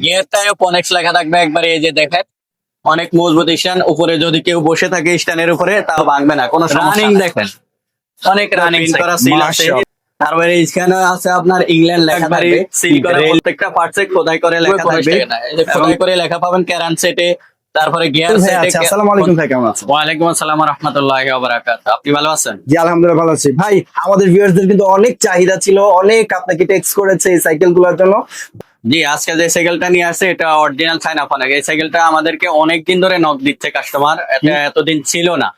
গিয়ারটাও পনেক্স লেখা থাকবে একবারে, এই যে দেখেন অনেক মজবুত স্ট্যান্ড, উপরে যদি কেউ বসে থাকে স্ট্যান্ডের উপরে তাও ভাঙবে না, কোনো রানিং দেখেন অনেক রানিং করা সিল আছে। তারপরে এখানে আছে আপনার ইংল্যান্ড লেখা থাকবে, সিল করা প্রত্যেকটা পার্টসে খোদাই করে লেখা থাকবে, এই যে খোদাই করে লেখা পাবেন ক্যারান সেটে, তারপরে গিয়ার সেটে। আসসালামু আলাইকুম ভাই, কেমন আছেন? ওয়ালাইকুম আসসালাম ওয়া রাহমাতুল্লাহি ওয়া বারাকাতুহু। আপনি ভালো আছেন? জি আলহামদুলিল্লাহ ভালো আছি ভাই। আমাদের ভিউয়ারদের কিন্তু অনেক চাহিদা ছিল, অনেক আপনাকে টেক্সট করেছে এই সাইকেলগুলোর জন্য। জি, আজকে যে সাইকেলটা নিয়ে আসছে এটা অরিজিনাল চায়না ফোনেক। এই সাইকেলটা আমাদেরকে অনেকদিন ধরে নক দিচ্ছে কাস্টমার, এটা এতদিন ছিল না,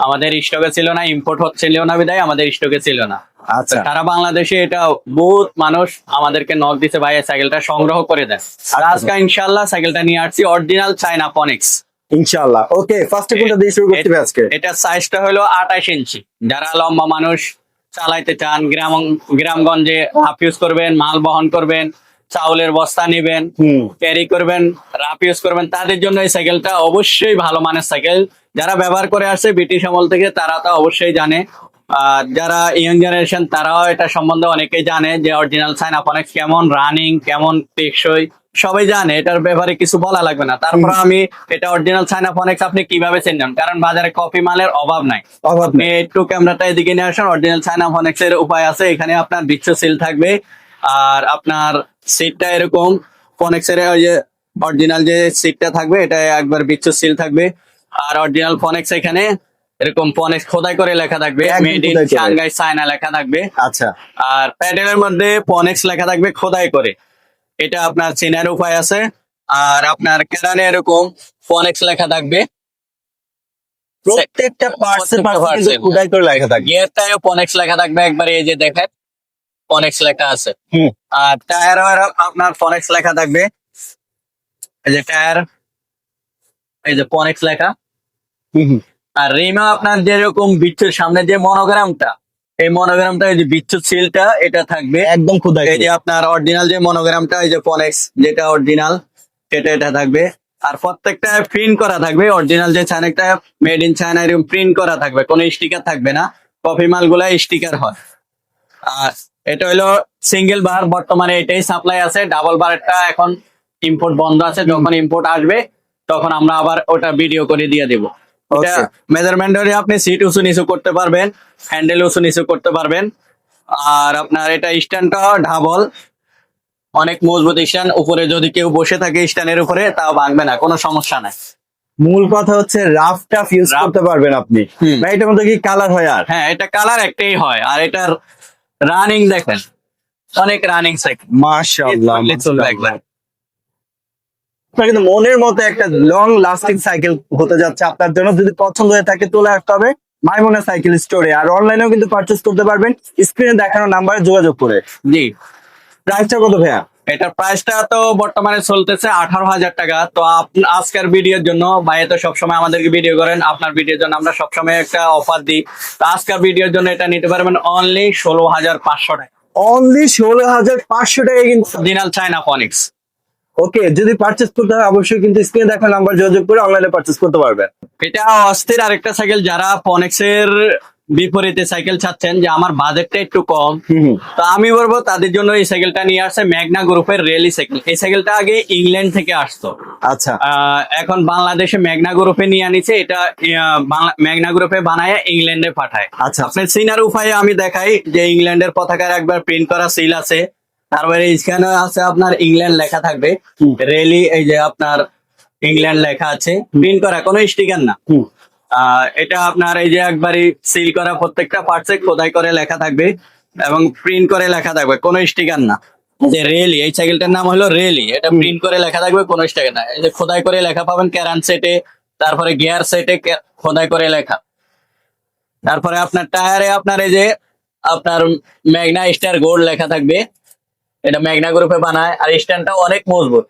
আমাদের স্টকে ছিল না, ইম্পোর্ট হচ্ছিল না বিধায় আমাদের স্টকে ছিল না। আচ্ছা, সারা বাংলাদেশে এটা বহুত মানুষ আমাদেরকে নক দিচ্ছে, ভাই এই সাইকেলটা সংগ্রহ করে দেন। আর আজকে ইনশাআল্লাহ সাইকেলটা নিয়ে আসছি অরিজিনাল চায়না ফোনিক্স ইনশাআল্লাহ। ওকে, ফার্স্টে কোনটা দিয়ে শুরু করতে হবে আজকে? এটা সাইজটা হলো 28 ইঞ্চি। যারা লম্বা মানুষ চালাইতে চান, গ্রামগঞ্জে হাফ ইউজ করবেন, মাল বহন করবেন, চাউলের বস্তা নেবেন, ক্যারি করবেন, রাফ ইউজ করবেন, তাদের জন্য এই সাইকেলটা অবশ্যই ভালো মানের সাইকেল। যারা ব্যবহার করে আসছে ব্রিটিশ আমল থেকে তারা তো অবশ্যই জানে, আর যারা ইয়ং জেনারেশন তারাও এটা সম্বন্ধে অনেকেই জানে যে অরিজিনাল চায়না ফোনিক্স কেমন রানিং, কেমন টেকসই, সবাই জানে, এটার ব্যাপারে কিছু বলা লাগবে না। তারপরে আমি এটা অরিজিনাল চায়না ফোনিক্স আপনি কিভাবে চিনবেন, কারণ বাজারে কপি মালের অভাব নাই। আপনি একটু ক্যামেরাটা এদিকে নিয়ে আসেন, অরিজিনাল চায়না ফোনিক্স এর উপায় আছে। এখানে আপনার বিচ্ছ সিল থাকবে, আর আপনার সিটটা এরকম ফোনিক্স এর ওই যে অরিজিনাল যে সিটটা থাকবে এটা একবার বিচ্ছ সিল থাকবে। আর অরিজিনাল ফোনিক্স এখানে এরকম ফোনিক্স খোদাই করে লেখা থাকবে, মেড ইন সাংহাই চায়না লেখা থাকবে। আচ্ছা, আর প্যাডেলের মধ্যে ফোনিক্স লেখা থাকবে খোদাই করে, এটা আপনার চেনার উপায় আছে। আর আপনার কেরানে এরকম ফোনিক্স লেখা থাকবে, প্রত্যেকটা পার্টসে পার্টসে খোদাই করে লেখা থাকে। গিয়ারটাও ফোনিক্স লেখা থাকবে একবারে, এই যে দেখেন ফোনিক্স লেখা আছে। আর টায়ারও আপনার ফোনিক্স লেখা থাকবে, এই যে টায়ার, এই যে ফোনিক্স লেখা। আর রিমা আপনার যেরকম বিচ্ছুর সামনে যে মনোগ্রামটা, এই মনোগ্রামটা এই যে বিচ্ছুর সিলটা এটা থাকবে একদম খোদাই। এই যে আপনার অরিজিনাল যে মনোগ্রামটা, এই যে ফোনিক্স যেটা অরিজিনাল সেটা এটা থাকবে। আর প্রত্যেকটা প্রিন্ট করা থাকবে, অরিজিনাল যে চায়নাটা মেড ইন চায়না এরকম প্রিন্ট করা থাকবে, কোনো স্টিকার থাকবে না। কপি মালগুলা স্টিকার হয়। আর এটা হলো সিঙ্গেল বার, বর্তমানে এটাই সাপ্লাই আছে। ডাবল বারটা এখন ইম্পোর্ট বন্ধ আছে, যখন ইম্পোর্ট আসবে তখন আমরা আবার ওটা ভিডিও করে দিয়ে দেবো। এটা মেজারমেন্ট ধরে আপনি সিট উঁচু নিচু করতে পারবেন, হ্যান্ডেল উঁচু নিচু করতে পারবেন। আর আপনার এটা স্ট্যান্ডটা ডাবল, অনেক মজবুত স্ট্যান্ড, উপরে যদি কেউ বসে থাকে স্ট্যান্ডের উপরে তাও ভাঙবে না, কোনো সমস্যা নাই। মূল কথা হচ্ছে রাফ টাফ ইউজ করতে পারবেন আপনি। ভাই এটার মধ্যে কি কালার হয়? আর হ্যাঁ, এটা কালার একটাই হয়। আর এটার রানিং দেখেন অনেক রানিং সাইকেল, মাশাআল্লাহ। একবার কিন্তু মনের মতো একটা লং লাস্টিং সাইকেল হতে যাচ্ছে আপনার জন্য। যদি পছন্দ হয়ে থাকে চলে আসতে হবে মাইমুনা সাইকেল স্টোরে। আর অনলাইনেও কিন্তু পারচেজ করতে পারবেন স্ক্রিনে দেখানো নাম্বারে যোগাযোগ করে। জি, প্রাইসটা কত ভাইয়া? এটার প্রাইসটা তো বর্তমানে চলতেছে 18,000 টাকা। তো আজকের ভিডিওর জন্য, ভাই তো সবসময় আমাদেরকে ভিডিও করেন, আপনার ভিডিওর জন্য আমরা সবসময় একটা অফার দিই। তো আজকের ভিডিওর জন্য এটা নিতে পারবেন অনলি 16,500 টাকা। অনলি 16,500 টাকা কিন্তু অরিজিনাল চায়না ফোনিক্স। ওকে, যদি পারচেজ করতে হয় অবশ্যই কিন্তু স্ক্রিনে দেখা নাম্বার যোগাযোগ করে অনলাইনে পারচেজ করতে পারবেন। এটা অস্থির আরেকটা সাইকেল, যারা ফোনিক্স এর বিপরীতে সাইকেল চাচ্ছেন যে আমার বাজেটটা একটু কম, তো আমি বলবো তাদের জন্য এই সাইকেলটা নিয়ে আসছে ম্যাগনা গ্রুপের রেলি সাইকেল। এই সাইকেলটা আগে ইংল্যান্ড থেকে আসতো, আচ্ছা, এখন বাংলাদেশে ম্যাগনা গ্রুপে নিয়ে আনিছে। এটা ম্যাগনা গ্রুপে বানায় ইংল্যান্ডে পাঠায়। আচ্ছা, আপনার সিনার উপায়ে আমি দেখাই যে ইংল্যান্ডের পতাকার একবার প্রিন্ট করা সিল আছে, তারপরে এখানে আছে আপনার ইংল্যান্ড লেখা থাকবে, রেলি এই যে আপনার ইংল্যান্ড লেখা আছে, প্রিন্ট করা, কোনো স্টিকার না। এটা আপনার এই যে একবারই সিল করা, প্রত্যেকটা পার্টসে খোদাই করে লেখা থাকবে এবং প্রিন্ট করে লেখা থাকবে, কোনো স্টিকার না। যে রেলি, এই সাইকেলটার নাম হলো রেলি, এটা প্রিন্ট করে লেখা থাকবে, কোনো স্টিকার না। এই যে খোদাই করে লেখা পাবেন ক্যারান সেটে, তারপরে গিয়ার সেটে খোদাই করে লেখা। তারপরে আপনার টায়ারে আপনার এই যে আপনার ম্যাগনা স্টার গোল্ড লেখা থাকবে, এটা ম্যাগনা গ্রুপে বানায়। আর স্ট্যান্ডটাও অনেক মজবুত,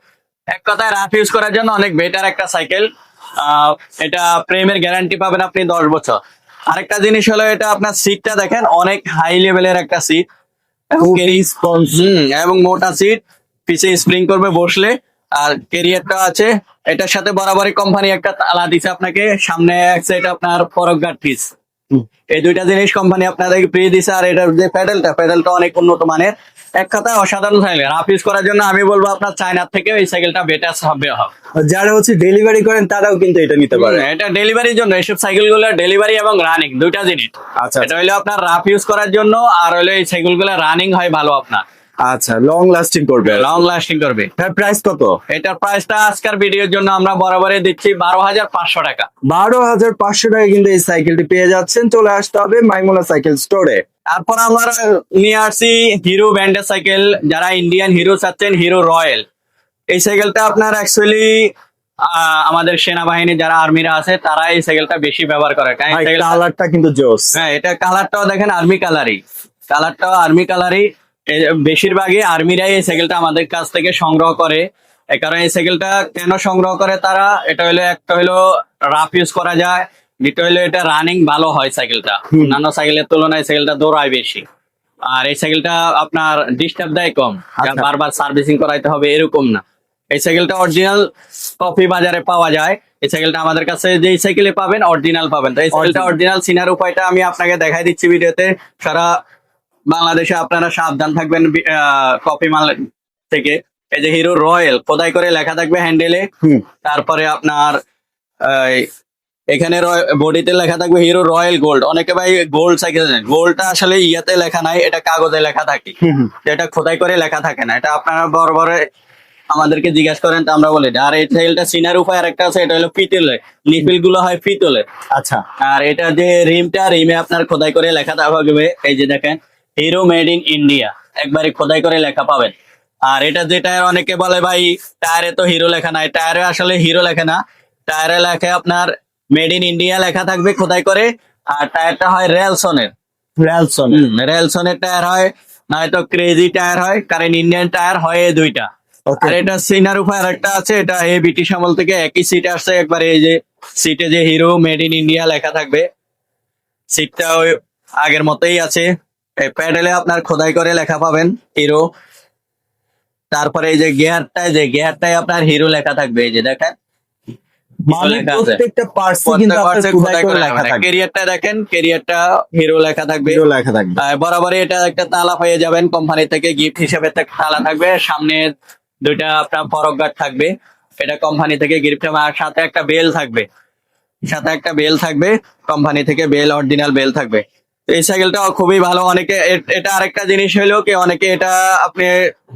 এক কথায় রাফ ইউজ করার জন্য অনেক বেটার একটা সাইকেল। এটা প্রেমের গ্যারান্টি পাবেন আপনি 10 বছর। আরেকটা জিনিস হলো এটা আপনার সিটটা দেখেন অনেক হাই লেভেলের একটা সিট, এবং মোটা সিট, পিছে স্প্রিং করবে বসলে। আর ক্যারিয়ারটা আছে, এটার সাথে বরাবরই কোম্পানি একটা তালা দিছে আপনাকে, সামনে এক সাইড আপনার ফরক গার্ড পিস, এই দুইটা জিনিস কোম্পানি আপনাদেরকে ফ্রি দিছে। আর এটার যে প্যাডেলটা অনেক উন্নত মানের, এক কথায় অসাধারণ সাইকেল। রাফ ইউজ করার জন্য আমি বলবো আপনার চায়নার থেকে এই সাইকেলটা বেটার হবে। যারা হচ্ছে ডেলিভারি করেন তারাও কিন্তু এটা নিতে পারে। এটা ডেলিভারির জন্য, এইসব সাইকেলগুলো ডেলিভারি এবং রানিং দুইটা জিনিস। আচ্ছা এটা হইলো আপনার রাফ ইউজ করার জন্য, আর হইলো এই সাইকেলগুলো রানিং হয় ভালো, আপনার আচ্ছা, লং লাস্টিং করবে। লং লাস্টিং করবে। এটার প্রাইস কত? এটার প্রাইসটা আজকের ভিডিওর জন্য আমরা বরাবরই দিচ্ছি 12,500 টাকা। 12,500 টাকায় কিন্তু এই সাইকেলটি পেয়ে যাচ্ছেন। চলে আসতে হবে মাইমুনা সাইকেল স্টোরে। তারপর আমরা নিয়ে আসছি হিরো ব্র্যান্ডের সাইকেল। যারা ইন্ডিয়ান হিরো চাচ্ছেন, হিরো রয়্যাল, এই সাইকেলটা আপনার অ্যাকচুয়ালি আমাদের সেনাবাহিনী যারা আর্মিরা আছে তারা এই সাইকেলটা বেশি ব্যবহার করে। কারণ এই সাইকেল কালারটা কিন্তু জোস। হ্যাঁ, এটা কালারটাও দেখেন আর্মি কালারই, কালারটাও আর্মি কালারই। বেশিরভাগই আর্মিরাই এই সাইকেলটা আমাদের কাছ থেকে সংগ্রহ করে। এই কারণে এই সাইকেলটা কেন সংগ্রহ করে তারা, এটা হলো একটা হলো রাফ ইউজ করা যায়, দ্বিতীয় হলো এটা রানিং ভালো হয় সাইকেলটা। অন্যান্য সাইকেলের তুলনায় সাইকেলটা দৌড়ায় বেশি, আর এই সাইকেলটা আপনার ডিস্টার্ব দেয় কম, আচ্ছা। বারবার সার্ভিসিং করাইতে হবে এরকম না। এই সাইকেলটা অরিজিনাল কপি বাজারে পাওয়া যায়। এই সাইকেলটা আমাদের কাছে যেই সাইকেলে পাবেন অরিজিনাল পাবেন। তো এই সাইকেলটা অরিজিনাল চিনার উপায়টা আমি আপনাকে দেখাই দিচ্ছি ভিডিওতে। সারা বাংলাদেশে আপনারা সাবধান থাকবেন কপি মাল থেকে। এই যে হিরো রয়্যাল খোদাই করে লেখা থাকবে হ্যান্ডেলে। তারপরে আপনার এখানে বডিতে লেখা থাকবে হিরো রয়্যাল গোল্ড। অনেকে ভাই গোল্ড সাইকেল, গোল্ডটা আসলে ইয়াতে লেখা নাই, এটা কাগজে লেখা থাকে, এটা খোদাই করে লেখা থাকে না। এটা আপনারা বড় বড় আমাদেরকে জিজ্ঞাসা করেন তো আমরা বলি। আর এই সাইকেলটা চিনার উপায় আরেকটা আছে, এটা হলো পিতলে, নিপিল গুলো হয় পিতলে। আচ্ছা। আর এটা যে রিমে আপনার খোদাই করে লেখা থাকবে, এই যে দেখেন হিরো মেড ইন ইন্ডিয়া, একবারে খোদাই করে লেখা পাবেন। আর এটা যে টায়ার, অনেকে বলে ভাই টায়ারে তো হিরো লেখা নাই, টায়ারে আসলে হিরো লেখে না, টায়ারে লেখে আপনার মেড ইন ইন্ডিয়া লেখা থাকবে খোদাই করে। আর টায়ারটা হয় রেলসনের, রেলসনের টায়ার হয়, নয়তো ক্রেজি টায়ার হয়, কারণ ইন্ডিয়ান টায়ার হয় এই দুইটা। আর এটা সিনার উপর আরেকটা আছে, এটা এই ব্রিটিশ আমল থেকে একই সিট আসছে একবারে। এই যে সিটে যে হিরো মেড ইন ইন্ডিয়া লেখা থাকবে, সিটটা ওই আগের মতোই আছে। এই প্যাডেলে আপনার খোদাই করে লেখা পাবেন হিরো। তারপরে এই যে গিয়ারটায় আপনার হিরো লেখা থাকবে, এই যে দেখেন মানে লেখা আছে। প্রত্যেকটা পার্টসে কিন্তু আপনার খোদাই করে লেখা থাকবে। ক্যারিয়ারটা দেখেন, ক্যারিয়ারটা হিরো লেখা থাকবে। হিরো লেখা থাকবে। বরাবরই এটা একটা তালা পেয়ে যাবেন কোম্পানি থেকে, গিফট হিসেবে একটা তালা থাকবে। সামনে দুইটা আপনার ফরক গার্ড থাকবে, এটা কোম্পানি থেকে গিফট। আর সাথে একটা বেল থাকবে, কোম্পানি থেকে বেল, অরিজিনাল বেল থাকবে। এই সাইকেলটা খুবই ভালো। অনেকে এটা আরেকটা জিনিস হলো কি, অনেকে এটা আপনি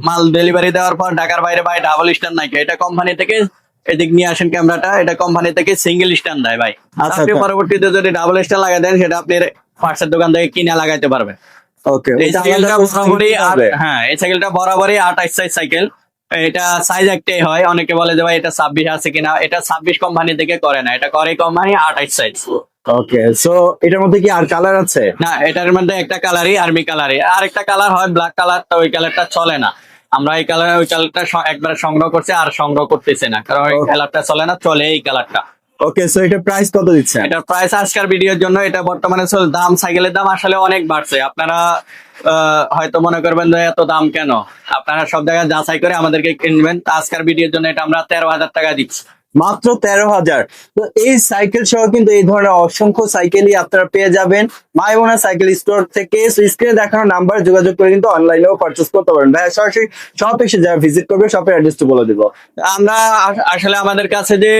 মাল ডেলিভারি দেওয়ার পর ঢাকার বাইরে ভাই ডাবল স্ট্যান্ড নাই, এটা কোম্পানি থেকে এদিক নিয়ে আসেন ক্যামেরাটা, এটা কোম্পানি থেকে সিঙ্গেল স্ট্যান্ড দেয় ভাই। আচ্ছা, আপনি আচ্ছা। পরবর্তীতে যদি ডাবল স্ট্যান্ড লাগাই দেন, সেটা আপনি পার্টসের দোকান থেকে কিনে লাগাইতে পারবেন। ওকে, এই সাইকেলটা বরাবরই হ্যাঁ, এই সাইকেলটা বরাবরই 28 সাইজ সাইকেল। এটা সাইজ একটাই হয়। অনেকে বলে যে ভাই এটা 26 আছে কিনা, এটা 26 কোম্পানি থেকে করে না, এটা করে কোম্পানি 28 সাইজ। ওকে, সো এটার মধ্যে কি আর কালার আছে? না, এটার মধ্যে একটা কালারই আর্মি কালারই, আর একটা কালার হয় ব্ল্যাক কালার। তো ওই কালারটা চলে না, আমরা ওই কালারটা একবার সংগ্রহ করছি, আর সংগ্রহ করতেছি না, কারণ ওই কালারটা চলে না, চলে এই কালারটা। ওকে, সো এটা প্রাইস কত দিচ্ছেন? এটার প্রাইস আজকের ভিডিওর জন্য, এটা বর্তমানে দাম, সাইকেলের দাম আসলে অনেক বাড়ছে। আপনারা হয়তো মনে করবেন যে এত দাম কেন, আপনারা সব জায়গায় যাচাই করে আমাদেরকে কিনবেন। তো আজকের ভিডিওর জন্য এটা আমরা 13,000 টাকা দিচ্ছি। মাত্র 13,000। তো এই সাইকেল সহ কিন্তু এই ধরনের অসংখ্য সাইকেলই আপনারা পেয়ে যাবেন মাইমুনা সাইকেল স্টোর থেকে। স্ক্রিনে দেখানো নাম্বার যোগাযোগ করে কিন্তু অনলাইনেও পারচেজ করতে পারেন। ভাই সরাসরি শপ এসে যারা ভিজিট করবে, শপের অ্যাড্রেসটা বলে দিব। আমরা আসলে আমাদের কাছে যে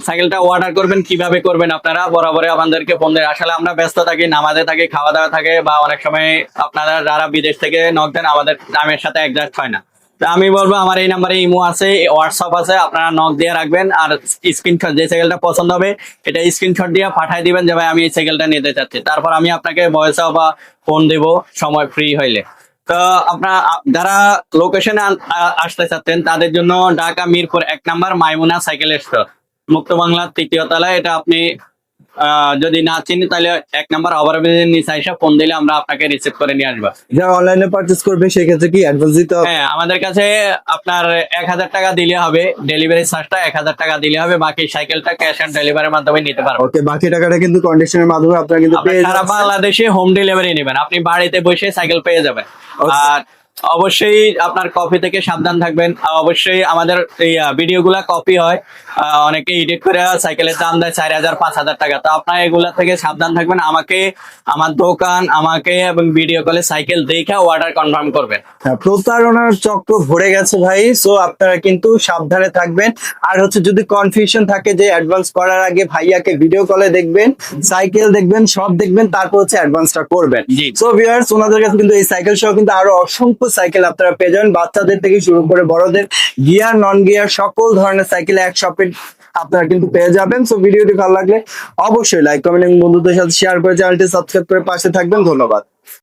সাইকেলটা অর্ডার করবেন, কিভাবে করবেন আপনারা বরাবরই আমাদেরকে ফোন দেন। আসলে আমরা ব্যস্ত থাকি, নামাজে থাকি, খাওয়া দাওয়া থাকে, বা অনেক সময় আপনারা যারা বিদেশ থেকে নক দেন আমাদের টাইমের সাথে অ্যাডজাস্ট হয় না। তো আমি বলবো আমার এই নাম্বারে ইমো আছে, হোয়াটসঅ্যাপ আছে, আপনারা নক দিয়ে রাখবেন। আর স্ক্রিনশট, যে সাইকেলটা পছন্দ হবে এটা স্ক্রিনশট দিয়ে পাঠিয়ে দিবেন যে ভাই আমি এই সাইকেলটা নিতে চাচ্ছি। তারপর আমি আপনাকে ভয়েস বা ফোন দেব সময় ফ্রি হইলে। তো আপনার যারা লোকেশনে আসতে চাচ্ছেন তাদের জন্য ঢাকা মিরপুর 1 নাম্বার মাইমুনা সাইকেল স্টোর, মুক্ত বাংলা 3য় তলায়। এটা আপনি যদি না চিনি তাহলে 1 নাম্বার ওভারব্রিজের নিচে এসে ফোন দিলে আমরা আপনাকে রিসিভ করে নিয়ে আসবো। যারা অনলাইনে পারচেজ করবে সেক্ষেত্রে কি অ্যাডভান্স দিতে হবে? হ্যাঁ, আমাদের কাছে আপনার 1000 টাকা দিলে হবে, ডেলিভারি চার্জটা 1000 টাকা দিলে হবে, বাকি সাইকেলটা ক্যাশ অন ডেলিভারির মাধ্যমে নিতে পারবেন। ওকে, বাকি টাকাটা কিন্তু কন্ডিশনের মাধ্যমে আপনারা কিন্তু আপনি পেয়ে সারা যাচ্ছেন। বাংলাদেশে হোম ডেলিভারি নেবেন, আপনি বাড়িতে বসে সাইকেল পেয়ে যাবেন। আর অবশ্যই আপনার কপি থেকে সাবধান থাকবেন। আর অবশ্যই আমাদের এই ভিডিওগুলা কপি হয়, অনেকে এডিট করে সাইকেলের দাম দেয় 4,000 5,000 টাকা। তো আপনার এগুলা থেকে সাবধান থাকবেন। আমাকে, আমার দোকান, আমাকে এবং ভিডিও কলে সাইকেল দেখে অর্ডার কনফার্ম করবেন। হ্যাঁ, প্রতারণার চক্র ভরে গেছে ভাই, সো আপনারা কিন্তু সাবধানে থাকবেন। আর হচ্ছে যদি কনফিউশন থাকে যে অ্যাডভান্স করার আগে ভাইয়াকে ভিডিও কলে দেখবেন, সাইকেল দেখবেন, সব দেখবেন, তারপর হচ্ছে অ্যাডভান্সটা করবেন। জি। সো ভিউয়ার্স, ওনাদের কাছে কিন্তু এই সাইকেল সহ কিন্তু আরো অসংখ্য সাইকেল আপনারা পেয়ে যাবেন, বাচ্চাদের থেকে শুরু করে বড়দের, গিয়ার নন গিয়ার সকল ধরনের সাইকেল এক শপে আপনারা কিন্তু পেয়ে যাবেন। সো ভিডিওটি ভালো লাগলে অবশ্যই লাইক কমেন্ট এবং বন্ধুদের সাথে শেয়ার করে চ্যানেলটি সাবস্ক্রাইব করে পাশে থাকবেন। ধন্যবাদ।